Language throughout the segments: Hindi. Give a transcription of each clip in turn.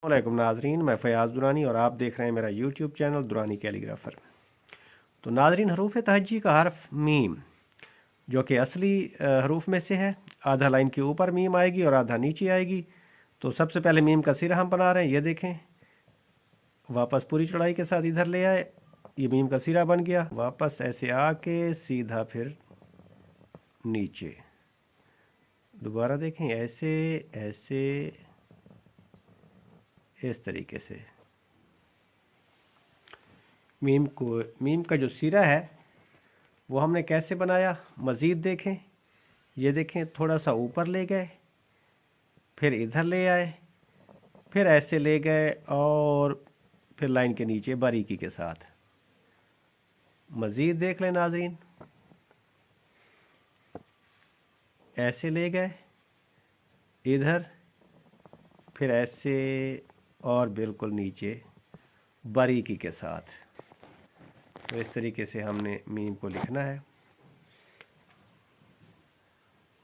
वालेकुम नाजरीन, मैं फ़याज़ दुरानी और आप देख रहे हैं मेरा यूट्यूब चैनल दुरानी कैलीग्राफ़र। तो नाजरीन, हरूफ तहज्जी का हर्फ मीम जो कि असली हरूफ में से है, आधा लाइन के ऊपर मीम आएगी और आधा नीचे आएगी। तो सबसे पहले मीम का सिरा हम बना रहे हैं, ये देखें। वापस पूरी चौड़ाई के साथ इधर ले आए, ये मीम का सिरा बन गया। वापस ऐसे आके सीधा फिर नीचे, दोबारा देखें, ऐसे ऐसे इस तरीके से। मीम का जो सिरा है वो हमने कैसे बनाया, मज़ीद देखें। ये देखें, थोड़ा सा ऊपर ले गए, फिर इधर ले आए, फिर ऐसे ले गए और फिर लाइन के नीचे बारीकी के साथ। मज़ीद देख लें नाज़रीन, ऐसे ले गए इधर, फिर ऐसे और बिल्कुल नीचे बारीकी के साथ। तो इस तरीके से हमने मीम को लिखना है।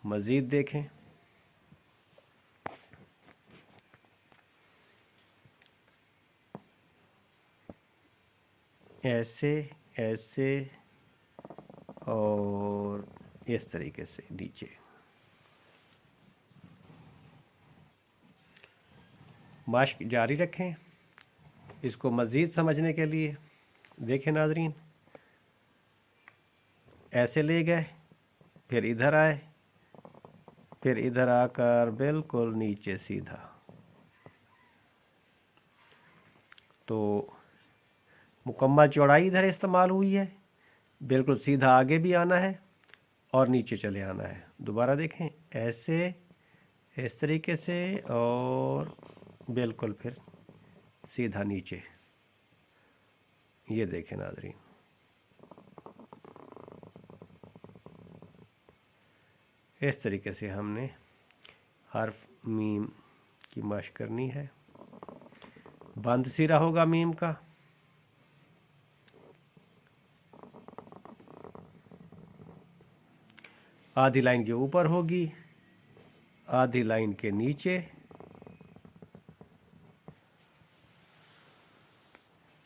मज़ीद देखें, ऐसे ऐसे और इस तरीके से नीचे। माश्क जारी रखें इसको मज़ीद समझने के लिए। देखें नाज़रीन, ऐसे ले गए, फिर इधर आए, फिर इधर आकर बिल्कुल नीचे सीधा। तो मुकम्मल चौड़ाई इधर इस्तेमाल हुई है, बिल्कुल सीधा आगे भी आना है और नीचे चले आना है। दोबारा देखें, ऐसे इस तरीके से और बिल्कुल फिर सीधा नीचे। ये देखें नाज़रीन, इस तरीके से हमने हर्फ मीम की मश्क करनी है। बंद सिरा होगा मीम का, आधी लाइन के ऊपर होगी, आधी लाइन के नीचे।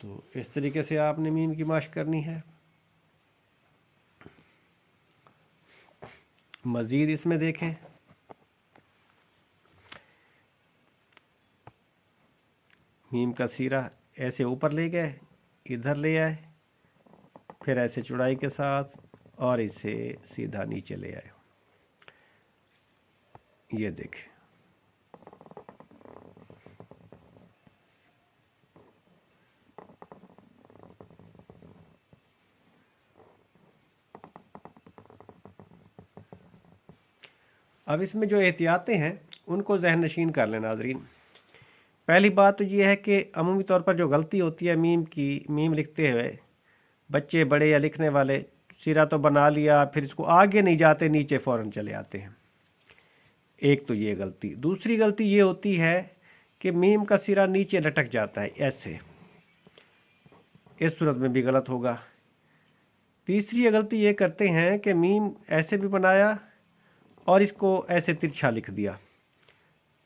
तो इस तरीके से आपने मीम की मश्क करनी है। मज़ीद इसमें देखें, मीम का सिरा ऐसे ऊपर ले गए, इधर ले आए, फिर ऐसे चौड़ाई के साथ और इसे सीधा नीचे ले आए। ये देखें, अब इसमें जो एहतियातें हैं उनको जहन नशीन कर लें नाजरीन। पहली बात तो ये है कि अमूमी तौर पर जो गलती होती है मीम लिखते हुए, बच्चे बड़े या लिखने वाले सिरा तो बना लिया, फिर इसको आगे नहीं जाते, नीचे फ़ौरन चले आते हैं। एक तो ये गलती। दूसरी गलती ये होती है कि मीम का सिरा नीचे लटक जाता है ऐसे, इस सूरत में भी गलत होगा। तीसरी गलती ये करते हैं कि मीम ऐसे भी बनाया और इसको ऐसे तिरछा लिख दिया,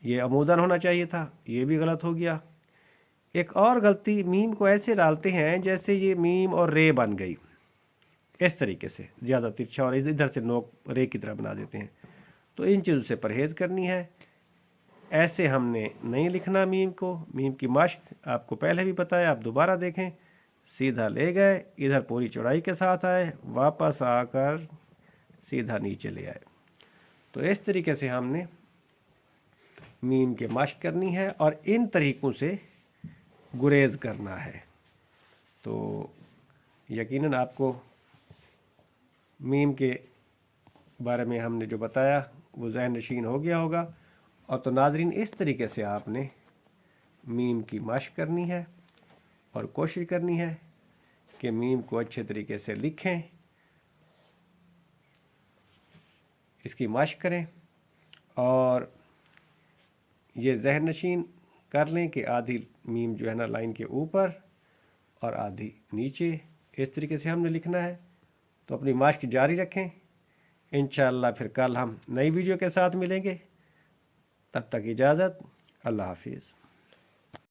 ये अमूदन होना चाहिए था, ये भी गलत हो गया। एक और गलती, मीम को ऐसे डालते हैं जैसे ये मीम और रे बन गई, इस तरीके से ज़्यादा तिरछा, और इधर से नोक रे की तरह बना देते हैं। तो इन चीज़ों से परहेज़ करनी है। ऐसे हमने नहीं लिखना मीम को। मीम की मश्क आपको पहले भी बताया, आप दोबारा देखें। सीधा ले गए, इधर पूरी चौड़ाई के साथ आए, वापस आकर सीधा नीचे ले आए। तो इस तरीके से हमने मीम के मश्क करनी है और इन तरीक़ों से गुरेज करना है। तो यकीनन आपको मीम के बारे में हमने जो बताया वो ज़हन नशीन हो गया होगा। और तो नाजरीन, इस तरीके से आपने मीम की मश्क करनी है और कोशिश करनी है कि मीम को अच्छे तरीके से लिखें, इसकी मश्क करें और ये ज़हन नशीन कर लें कि आधी मीम जो है ना लाइन के ऊपर और आधी नीचे, इस तरीके से हमने लिखना है। तो अपनी मश्क जारी रखें। इंशाअल्लाह फिर कल हम नई वीडियो के साथ मिलेंगे। तब तक इजाज़त, अल्लाह हाफिज़।